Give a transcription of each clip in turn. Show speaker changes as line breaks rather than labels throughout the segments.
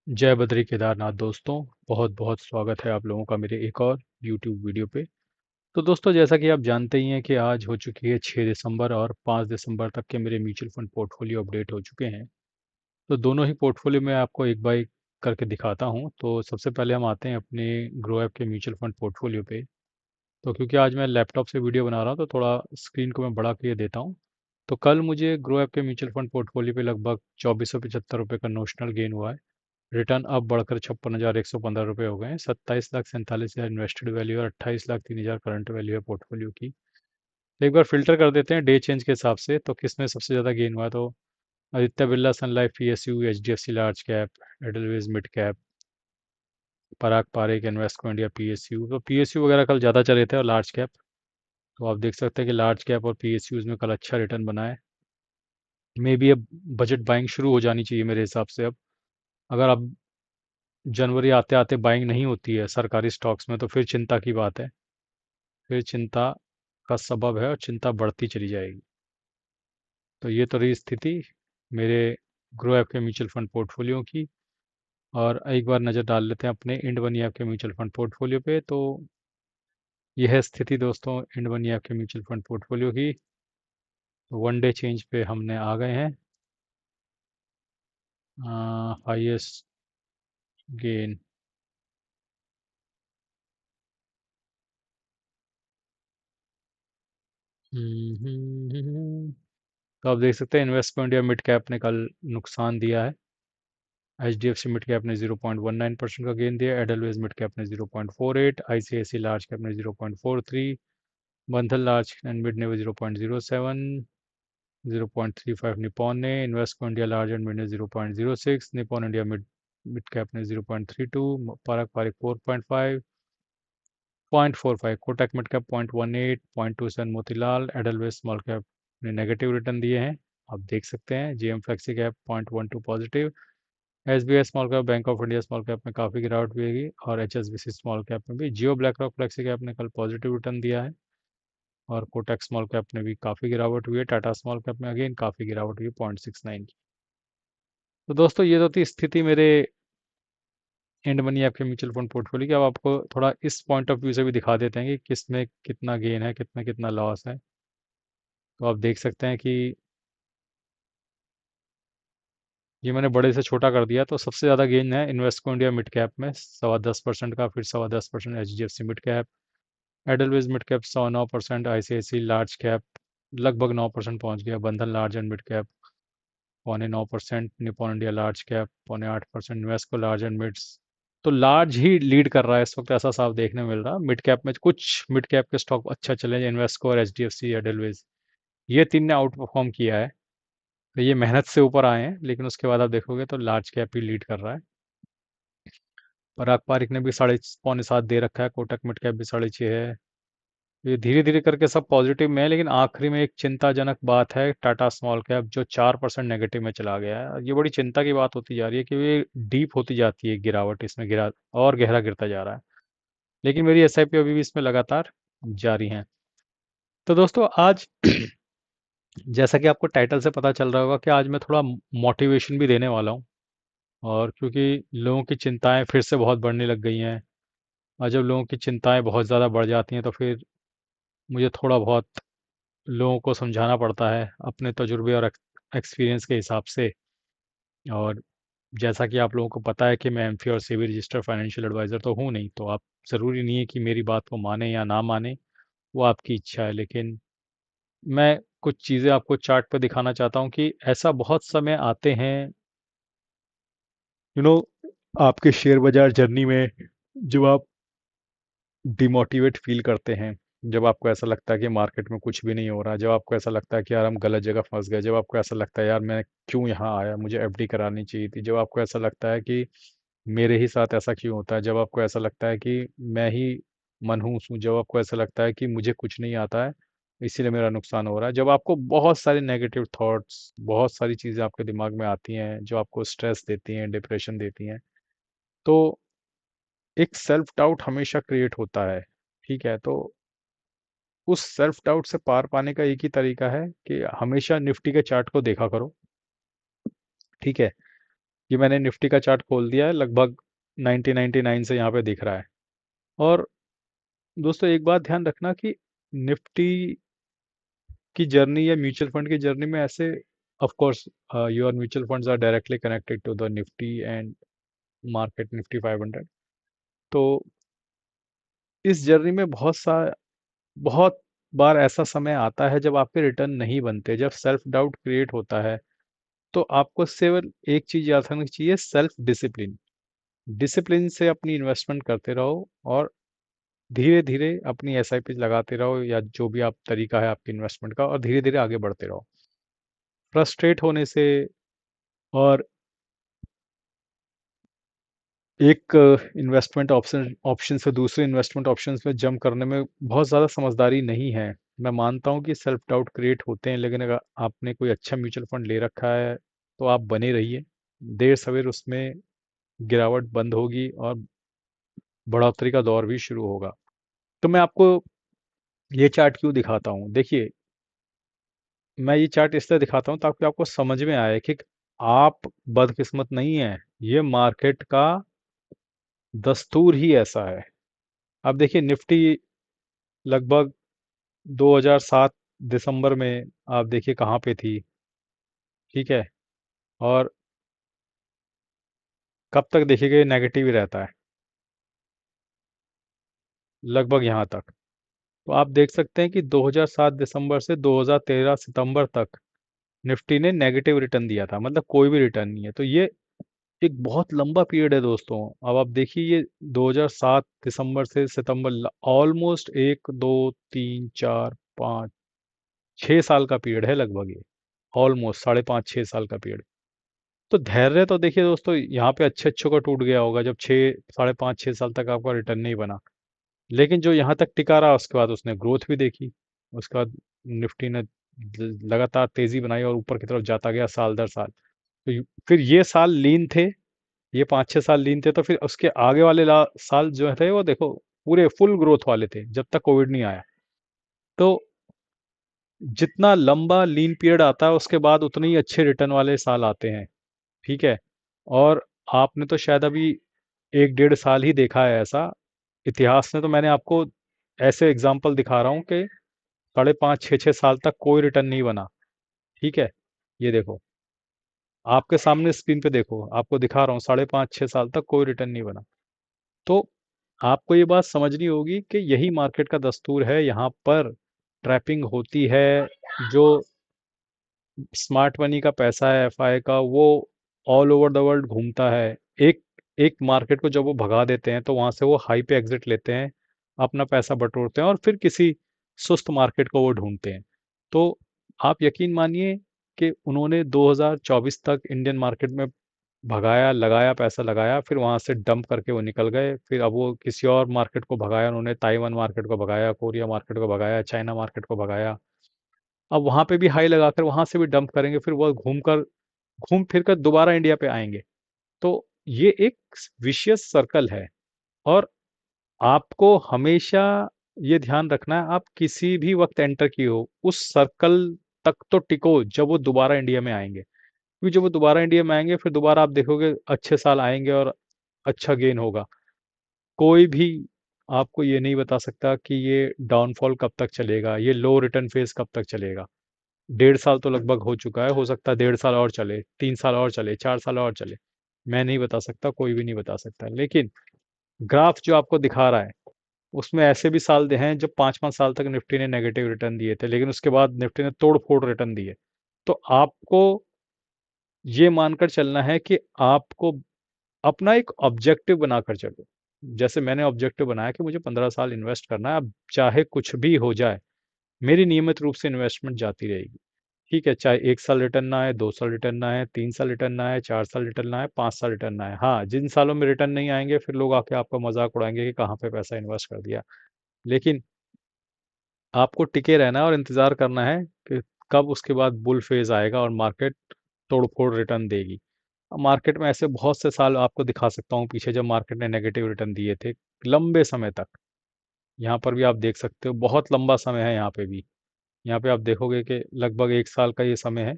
जय बद्री केदारनाथ दोस्तों। बहुत बहुत स्वागत है आप लोगों का मेरे एक और YouTube वीडियो पे। तो दोस्तों, जैसा कि आप जानते ही हैं कि आज हो चुकी है 6 दिसंबर और 5 दिसंबर तक के मेरे म्यूचुअल फंड पोर्टफोलियो अपडेट हो चुके हैं। तो दोनों ही पोर्टफोलियो में आपको एक बार करके दिखाता हूं। तो सबसे पहले हम आते हैं अपने ग्रो ऐप के म्यूचुअल फंड पोर्टफोलियो पे। तो क्योंकि आज मैं लैपटॉप से वीडियो बना रहा हूँ तो थोड़ा स्क्रीन को मैं बड़ा के देता हूँ। तो कल मुझे ग्रो ऐप के म्यूचुअल फंड पोर्टफोलियो पे लगभग 2475 रुपये का नोशनल गेन हुआ है। रिटर्न अब बढ़कर 56,115 रुपये हो गए हैं। 27,47,000 इन्वेस्टेड वैल्यू और 28,03,000 करंट वैल्यू है पोर्टफोलियो की। तो एक बार फिल्टर कर देते हैं डे चेंज के हिसाब से, तो किस में सबसे ज़्यादा गेन हुआ है। तो Aditya Birla sun life PSU, HDFC large cap, Edelweiss mid cap, Parag Parekh, Invesco India PSU. तो पीएसयू वगैरह कल ज़्यादा चले थे और लार्ज कैप। तो आप देख सकते हैं कि लार्ज कैप और पीएसयूज में कल अच्छा रिटर्न बना है। मे बी अब बजट बाइंग शुरू हो जानी चाहिए मेरे हिसाब से। अब अगर अब जनवरी आते आते बाइंग नहीं होती है सरकारी स्टॉक्स में तो फिर चिंता की बात है। फिर चिंता का सबब है और चिंता बढ़ती चली जाएगी। तो ये तो रही स्थिति मेरे ग्रो ऐप के म्यूचुअल फंड पोर्टफोलियो की। और एक बार नज़र डाल लेते हैं अपने इंड मनी ऐप के म्यूचुअल फंड पोर्टफोलियो पे। तो यह है स्थिति दोस्तों इंड मनी ऐप के म्यूचुअल फंड पोर्टफोलियो की। तो वन डे चेंज पे हमने आ गए हैं। Highest gain. तो आप देख सकते हैं इन्वेस्टको इंडिया मिड कैप ने कल नुकसान दिया है। एचडीएफसी मिड कैप ने 0.19% का गेन दिया। एडलवेज मिड कैप ने 0.48, आईसीआईसी लार्ज कैप ने 0.43, बंधन लार्ज एंड मिड ने 0.07, 0.35 निपॉन ने, Invesco India large and mid ने 0.06, Nippon India mid mid cap ने 0.32, Parag Parikh 4.5, 0.45, Kotak mid cap 0.18, 0.27 Motilal. Edelweiss small cap ने नेगेटिव रिटर्न दिए हैं। आप देख सकते हैं JM flexi cap 0.12 positive. SBI small cap, bank of India small cap में काफ़ी गिरावट भी होगी और एचएसबीसी स्मॉल कैप में भी। जियो ब्लैक रॉक फ्लेक्सी कैप ने कल पॉजिटिव रिटर्न दिया है और कोटक स्मॉल कैप में भी काफ़ी गिरावट हुई है। टाटा स्मॉल कैप में अगेन काफ़ी गिरावट हुई है 0.69 की। तो दोस्तों ये तो थी स्थिति मेरे इंड मनी ऐप के म्यूचुअल फंड पोर्टफोलियो की। अब आपको थोड़ा इस पॉइंट ऑफ व्यू से भी दिखा देते हैं कि किस में कितना गेन है, कितना कितना लॉस है। तो आप देख सकते हैं कि ये मैंने बड़े से छोटा कर दिया। तो सबसे ज़्यादा गेन है इन्वेस्टको इंडिया मिड कैप में 10.25% का, फिर 10.25% H D F C mid cap, Edelweiss mid cap 9%, ICICI large cap लगभग 9% पहुंच गया, Bandhan large and mid cap 8.25%, Nippon India large cap 8.5%, Invesco large and mids. तो लार्ज ही लीड कर रहा है इस वक्त, ऐसा साफ देखने मिल रहा है। मिड कैप में कुछ मिड कैप के स्टॉक अच्छा चले, इन्वेस्को और एच डी एफ सी, एडलवेज, ये तीन ने आउट परफॉर्म किया है। तो ये मेहनत से ऊपर आए हैं, लेकिन उसके बाद आप देखोगे तो लार्ज कैप ही लीड कर रहा है। पराग पारिक ने भी 6.5 पौने 7 दे रखा है, कोटक मिड कैप भी 6.5 है। ये धीरे धीरे करके सब पॉजिटिव में है, लेकिन आखिरी में एक चिंताजनक बात है टाटा स्मॉल कैप जो 4% नेगेटिव में चला गया है। ये बड़ी चिंता की बात होती जा रही है कि ये डीप होती जाती है गिरावट, इसमें गिरा और गहरा गिरता जा रहा है। लेकिन मेरी एसआईपी अभी भी इसमें लगातार जारी है। तो दोस्तों आज जैसा कि आपको टाइटल से पता चल रहा होगा कि आज मैं थोड़ा मोटिवेशन भी देने वाला हूँ। और क्योंकि लोगों की चिंताएं फिर से बहुत बढ़ने लग गई हैं, और जब लोगों की चिंताएं बहुत ज़्यादा बढ़ जाती हैं तो फिर मुझे थोड़ा बहुत लोगों को समझाना पड़ता है अपने तजुर्बे और एक्सपीरियंस के हिसाब से। और जैसा कि आप लोगों को पता है कि मैं एमफी और सेबी रजिस्टर्ड फाइनेंशियल एडवाइज़र तो हूँ नहीं, तो आप ज़रूरी नहीं है कि मेरी बात को माने या ना माने, वो आपकी इच्छा है। लेकिन मैं कुछ चीज़ें आपको चार्ट पे दिखाना चाहता हूँ कि ऐसा बहुत समय आते हैं, यू नो, आपके शेयर बाजार जर्नी में, जब आप डिमोटिवेट फील करते हैं, जब आपको ऐसा लगता है कि मार्केट में कुछ भी नहीं हो रहा, जब आपको ऐसा लगता है कि यार हम गलत जगह फंस गए, जब आपको ऐसा लगता है यार मैं क्यों यहाँ आया, मुझे एफडी करानी चाहिए थी, जब आपको ऐसा लगता है कि मेरे ही साथ ऐसा क्यों होता है, जब आपको ऐसा लगता है कि मैं ही मनहूस हूँ, जब आपको ऐसा लगता है कि मुझे कुछ नहीं आता है इसीलिए मेरा नुकसान हो रहा है, जब आपको बहुत सारे नेगेटिव थॉट्स, बहुत सारी चीज़ें आपके दिमाग में आती हैं जो आपको स्ट्रेस देती हैं, डिप्रेशन देती हैं, तो एक सेल्फ डाउट हमेशा क्रिएट होता है। ठीक है, तो उस सेल्फ डाउट से पार पाने का एक ही तरीका है कि हमेशा निफ्टी के चार्ट को देखा करो। ठीक है, ये मैंने निफ्टी का चार्ट खोल दिया है, लगभग 1999 से यहाँ पे दिख रहा है। और दोस्तों एक बात ध्यान रखना कि निफ्टी की जर्नी या म्यूचुअल फंड की जर्नी में ऐसे, of course your mutual funds are directly connected to the Nifty and market Nifty 500। तो इस जर्नी में बहुत बार ऐसा समय आता है जब आपके रिटर्न नहीं बनते, जब सेल्फ डाउट क्रिएट होता है। तो आपको केवल एक चीज याद रखनी चाहिए, सेल्फ डिसिप्लिन। डिसिप्लिन से अपनी इन्वेस्टमेंट करते रहो और धीरे धीरे अपनी एसआईपी लगाते रहो, या जो भी आप तरीका है आपकी इन्वेस्टमेंट का, और धीरे धीरे आगे बढ़ते रहो। फ्रस्ट्रेट होने से और एक इन्वेस्टमेंट ऑप्शन ऑप्शन से दूसरे इन्वेस्टमेंट ऑप्शंस में जंप करने में बहुत ज़्यादा समझदारी नहीं है। मैं मानता हूँ कि सेल्फ डाउट क्रिएट होते हैं, लेकिन अगर आपने कोई अच्छा म्यूचुअल फंड ले रखा है तो आप बने रहिए। देर सवेर उसमें गिरावट बंद होगी और बढ़ोतरी का दौर भी शुरू होगा। तो मैं आपको ये चार्ट क्यों दिखाता हूँ, देखिए, मैं ये चार्ट इसलिए दिखाता हूँ ताकि आपको समझ में आए कि आप बदकिस्मत नहीं है, ये मार्केट का दस्तूर ही ऐसा है। अब देखिए निफ्टी लगभग 2007 दिसंबर में आप देखिए कहाँ पे थी, ठीक है, और कब तक देखिएगा नेगेटिव ही रहता है, लगभग यहाँ तक। तो आप देख सकते हैं कि 2007 दिसंबर से 2013 सितंबर तक निफ्टी ने नेगेटिव रिटर्न दिया था, मतलब कोई भी रिटर्न नहीं है। तो ये एक बहुत लंबा पीरियड है दोस्तों। अब आप देखिए ये 2007 दिसंबर से सितंबर, ऑलमोस्ट 1 2 3 4 5 6 साल का पीरियड है लगभग ये, ऑलमोस्ट 5.5 6 साल का पीरियड। तो धैर्य तो देखिए दोस्तों, यहाँ पे अच्छे अच्छों का टूट गया होगा जब 5.5 6 साल तक आपका रिटर्न नहीं बना। लेकिन जो यहाँ तक टिका रहा उसके बाद उसने ग्रोथ भी देखी। उसके बाद निफ्टी ने लगातार तेजी बनाई और ऊपर की तरफ जाता गया साल दर साल। तो फिर ये साल लीन थे, ये 5 6 साल लीन थे, तो फिर उसके आगे वाले साल जो थे वो देखो पूरे फुल ग्रोथ वाले थे जब तक कोविड नहीं आया। तो जितना लंबा लीन पीरियड आता है उसके बाद उतने ही अच्छे रिटर्न वाले साल आते हैं, ठीक है। और आपने तो शायद अभी 1 1.5 साल ही देखा है ऐसा, इतिहास में तो मैंने आपको ऐसे एग्जाम्पल दिखा रहा हूँ कि 5.5 6 6 साल तक कोई रिटर्न नहीं बना, ठीक है। ये देखो, आपके सामने स्क्रीन पे देखो, आपको दिखा रहा हूँ 5.5 6 साल तक कोई रिटर्न नहीं बना। तो आपको ये बात समझनी होगी कि यही मार्केट का दस्तूर है, यहाँ पर ट्रैपिंग होती है। जो स्मार्ट मनी का पैसा है एफआई का, वो ऑल ओवर द वर्ल्ड घूमता है। एक एक मार्केट को जब वो भगा देते हैं तो वहां से वो हाई पे एग्जिट लेते हैं, अपना पैसा बटोरते हैं और फिर किसी सुस्त मार्केट को वो ढूंढते हैं। तो आप यकीन मानिए कि उन्होंने 2024 तक इंडियन मार्केट में भगाया, लगाया, पैसा लगाया, फिर वहां से डंप करके वो निकल गए। फिर अब वो किसी और मार्केट को भगाया, उन्होंने ताइवान मार्केट को भगाया, कोरिया मार्केट को भगाया, चाइना मार्केट को भगाया। अब वहां पे भी हाई लगाकर वहां से भी डंप करेंगे, फिर वो घूम फिर कर दोबारा इंडिया पे आएंगे। तो ये एक विशियस सर्कल है। और आपको हमेशा ये ध्यान रखना है, आप किसी भी वक्त एंटर किए हो उस सर्कल तक तो टिको जब वो दोबारा इंडिया में आएंगे। क्योंकि जब वो दोबारा इंडिया में आएंगे फिर दोबारा आप देखोगे अच्छे साल आएंगे और अच्छा गेन होगा। कोई भी आपको ये नहीं बता सकता कि ये डाउनफॉल कब तक चलेगा, ये लो रिटर्न फेज कब तक चलेगा। 1.5 साल तो लगभग हो चुका है, हो सकता है 1.5 साल और चले, 3 साल और चले, 4 साल और चले। मैं नहीं बता सकता, कोई भी नहीं बता सकता। लेकिन ग्राफ जो आपको दिखा रहा है उसमें ऐसे भी साल हैं जब 5 5 साल तक निफ्टी ने नेगेटिव रिटर्न दिए थे, लेकिन उसके बाद निफ्टी ने तोड़ फोड़ रिटर्न दिए। तो आपको ये मानकर चलना है कि आपको अपना एक ऑब्जेक्टिव बनाकर चलो। जैसे मैंने ऑब्जेक्टिव बनाया कि मुझे 15 साल इन्वेस्ट करना है, अब चाहे कुछ भी हो जाए मेरी नियमित रूप से इन्वेस्टमेंट जाती रहेगी। ठीक है, चाहे 1 साल रिटर्न ना आए, 2 साल रिटर्न ना आए, 3 साल रिटर्न ना आए, 4 साल रिटर्न ना आए, 5 साल रिटर्न ना आए। हाँ, जिन सालों में रिटर्न नहीं आएंगे फिर लोग आके आपका मजाक उड़ाएंगे कि कहाँ पे पैसा इन्वेस्ट कर दिया। लेकिन आपको टिके रहना है और इंतजार करना है कि कब उसके बाद बुल फेज आएगा और मार्केट तोड़ फोड़ रिटर्न देगी। मार्केट में ऐसे बहुत से साल आपको दिखा सकता हूँ पीछे जब मार्केट ने नेगेटिव रिटर्न दिए थे लंबे समय तक। यहाँ पर भी आप देख सकते हो बहुत लंबा समय है यहाँ पे भी। यहाँ पे आप देखोगे कि लगभग 1 साल का ये समय है।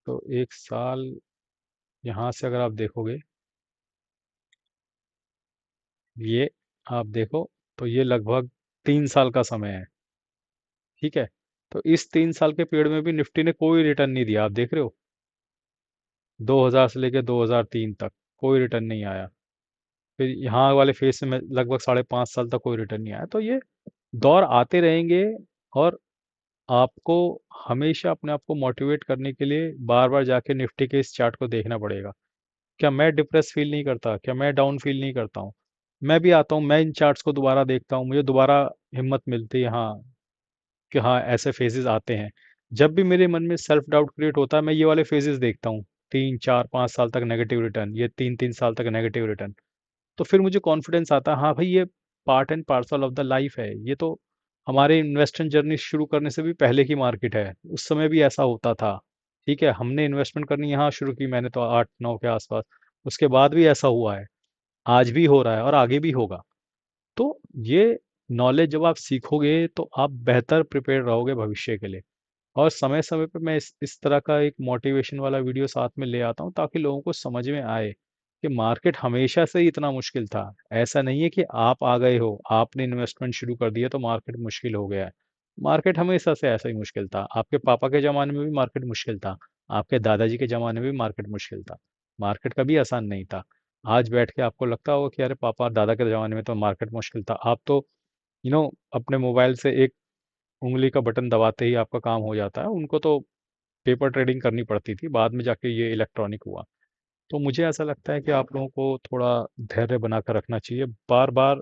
तो एक साल यहाँ से अगर आप देखोगे, ये आप देखो, तो ये लगभग 3 साल का समय है। ठीक है, तो इस 3 साल के पीरियड में भी निफ्टी ने कोई रिटर्न नहीं दिया, आप देख रहे हो। 2000 से लेकर 2003 तक कोई रिटर्न नहीं आया। फिर यहाँ वाले फेज में लगभग 5.5 साल तक कोई रिटर्न नहीं आया। तो ये दौर आते रहेंगे, और आपको हमेशा अपने आप को मोटिवेट करने के लिए बार बार जाके निफ्टी के इस चार्ट को देखना पड़ेगा। क्या मैं डिप्रेस फील नहीं करता, क्या मैं डाउन फील नहीं करता हूँ? मैं भी आता हूँ, मैं इन चार्ट्स को दोबारा देखता हूँ, मुझे दोबारा हिम्मत मिलती है, हाँ, कि हाँ ऐसे फेजेस आते हैं। जब भी मेरे मन में सेल्फ डाउट क्रिएट होता है, मैं ये वाले फेजेस देखता हूँ, 3 4 5 साल तक नेगेटिव रिटर्न, ये 3 3 साल तक नेगेटिव रिटर्न। तो फिर मुझे कॉन्फिडेंस आता है, हाँ भाई ये part and parcel of the life है। ये तो हमारे इन्वेस्टमेंट जर्नी शुरू करने से भी पहले की मार्केट है, उस समय भी ऐसा होता था। ठीक है, हमने इन्वेस्टमेंट करनी यहाँ शुरू की, मैंने तो 8 9 के आसपास, उसके बाद भी ऐसा हुआ है, आज भी हो रहा है और आगे भी होगा। तो ये नॉलेज जब आप सीखोगे तो आप बेहतर प्रिपेयर रहोगे भविष्य के लिए। और समय समय पे मैं इस तरह का एक मोटिवेशन वाला वीडियो साथ में ले आता हूँ, ताकि लोगों को समझ में आए कि मार्केट हमेशा से ही इतना मुश्किल था। ऐसा नहीं है कि आप आ गए हो, आपने इन्वेस्टमेंट शुरू कर दिया तो मार्केट मुश्किल हो गया है। मार्केट हमेशा से ऐसा ही मुश्किल था। आपके पापा के ज़माने में भी मार्केट मुश्किल था, आपके दादाजी के ज़माने में भी मार्केट मुश्किल था। मार्केट कभी आसान नहीं था। आज बैठ के आपको लगता होगा कि अरे पापा और दादा के ज़माने में तो मार्केट मुश्किल था। आप तो अपने मोबाइल से एक उँगली का बटन दबाते ही आपका काम हो जाता है। उनको तो पेपर ट्रेडिंग करनी पड़ती थी, बाद में जाके ये इलेक्ट्रॉनिक हुआ। तो मुझे ऐसा लगता है कि आप लोगों को थोड़ा धैर्य बनाकर रखना चाहिए। बार बार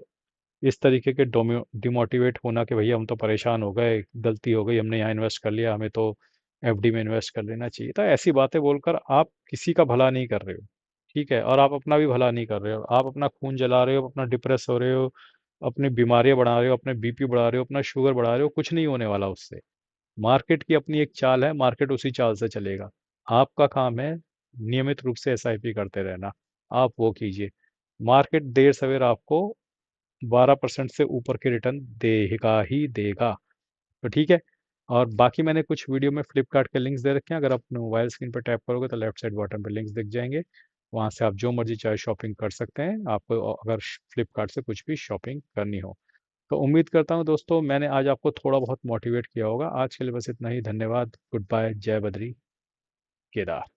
इस तरीके के डिमोटिवेट होना कि भैया हम तो परेशान हो गए, गलती हो गई, हमने यहाँ इन्वेस्ट कर लिया, हमें तो एफडी में इन्वेस्ट कर लेना चाहिए, तो ऐसी बातें बोलकर आप किसी का भला नहीं कर रहे हो। ठीक है, और आप अपना भी भला नहीं कर रहे हो, आप अपना खून जला रहे हो, अपना डिप्रेस हो रहे हो, अपनी बीमारियां बढ़ा रहे हो, अपने बीपी बढ़ा रहे हो, अपना शुगर बढ़ा रहे हो। कुछ नहीं होने वाला उससे। मार्केट की अपनी एक चाल है, मार्केट उसी चाल से चलेगा। आपका काम है नियमित रूप से एसआईपी करते रहना, आप वो कीजिए। मार्केट देर सवेर आपको 12% से ऊपर के रिटर्न देगा ही देगा। तो ठीक है। और बाकी मैंने कुछ वीडियो में फ्लिपकार्ट के लिंक्स दे रखे हैं, अगर आप अपने मोबाइल स्क्रीन पर टैप करोगे तो लेफ्ट साइड बॉटम पे लिंक्स दिख जाएंगे। वहाँ से आप जो मर्जी चाहे शॉपिंग कर सकते हैं, आपको अगर फ्लिपकार्ट से कुछ भी शॉपिंग करनी हो। तो उम्मीद करता हूँ दोस्तों मैंने आज आपको थोड़ा बहुत मोटिवेट किया होगा। आज के लिए बस इतना ही। धन्यवाद। Good bye. जय बद्री केदार।